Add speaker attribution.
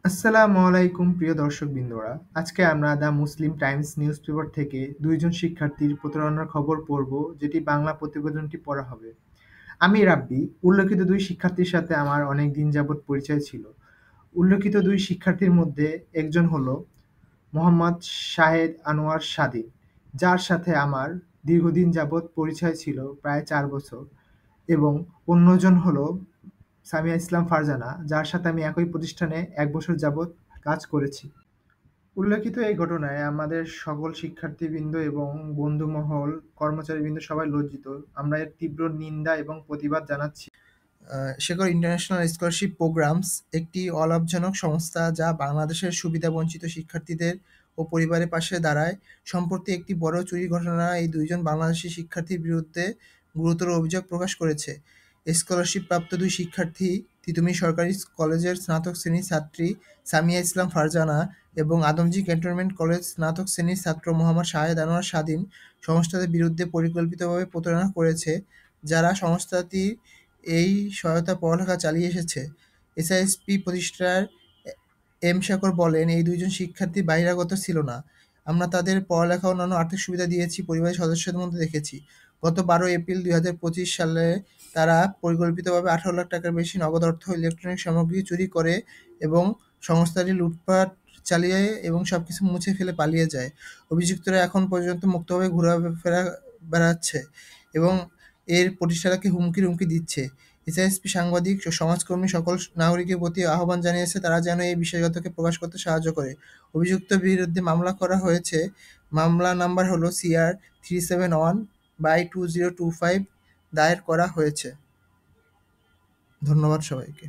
Speaker 1: আসসালামু আলাইকুম প্রিয় দর্শকবৃন্দরা। আজকে আমরা দ্য মুসলিম টাইমস নিউজপেপার থেকে ২ জন শিক্ষার্থীর প্রতারণার খবর পড়ব, যেটি বাংলা প্রতিবেদনটি পড়া হবে। আমি রাব্বি। উল্লেখিত ২ শিক্ষার্থীর সাথে আমার অনেক দিন যাবৎ পরিচয় ছিল। উল্লেখিত ২ শিক্ষার্থীর মধ্যে একজন হলো মোহাম্মদ শাহেদ আনোয়ার স্বাধীন, যার সাথে আমার দীর্ঘদিন যাবৎ পরিচয় ছিল প্রায় ৪ বছর, এবং অন্যজন হলো সামিয়া ইসলাম ফারজানা, যার সাথে আমি একই প্রতিষ্ঠানে ১ বছর যাবৎ কাজ করেছি। উল্লেখিত এই ঘটনায় আমাদের সকল শিক্ষার্থীবৃন্দ এবং বন্ধুমহল, কর্মচারীবৃন্দ সবাই লজ্জিত। আমরা এর তীব্র নিন্দা এবং প্রতিবাদ জানাচ্ছি।
Speaker 2: শেখর ইন্টারন্যাশনাল স্কলারশিপ প্রোগ্রামস একটি অলাভজনক সংস্থা যা বাংলাদেশের সুবিধাবঞ্চিত শিক্ষার্থীদের ও পরিবারের পাশে দাঁড়ায়। সম্প্রতি একটি বড় চুরির ঘটনায় এই ২ জন বাংলাদেশি শিক্ষার্থীর বিরুদ্ধে গুরুতর অভিযোগ প্রকাশ করেছে। স্কলারশিপপ্রাপ্ত ২ শিক্ষার্থী তিতুমীর সরকারি কলেজের স্নাতক শ্রেণির ছাত্রী সামিয়া ইসলাম ফারজানা এবং আদমজী ক্যান্টনমেন্ট কলেজ স্নাতক শ্রেণির ছাত্র মোহাম্মদ শাহেদ আনোয়ার স্বাধীন সংস্থাটির বিরুদ্ধে পরিকল্পিতভাবে প্রতারণা করেছে, যারা সংস্থাটি এই সহায়তা পড়ালেখা চালিয়ে এসেছে। এসআইএসপি প্রতিষ্ঠার এম শেখর বলেন, "এই ২ জন শিক্ষার্থী বহিরাগত ছিল না। আমরা তাদের পড়ালেখা ও অন্যান্য আর্থিক সুবিধা দিয়েছি, পরিবারের সদস্যদের মধ্যে দেখেছি। গত ১২ এপ্রিল ২০২৫ সালে তারা পরিকল্পিতভাবে ৳১৮ লাখ টাকার বেশি নগদ অর্থ, ইলেকট্রনিক সামগ্রী চুরি করে এবং সংস্থাটি লুটপাট চালিয়ে এবং সবকিছু মুছে ফেলে পালিয়ে যায়। অভিযুক্তরা এখন পর্যন্ত মুক্তভাবে ঘোরাফেরা বেড়াচ্ছে এবং এর প্রতিষ্ঠাতাকে হুমকি দিচ্ছে।" এসআইএসপি সাংবাদিক ও সমাজকর্মী সকল নাগরিকের প্রতি আহ্বান জানিয়েছে তারা যেন এই বিশ্বাসঘাতককে প্রকাশ করতে সাহায্য করে। অভিযুক্তের বিরুদ্ধে মামলা করা হয়েছে। মামলা নাম্বার হলো সিআর 371/2025 দায়ের করা হয়েছে। ধন্যবাদ সবাইকে।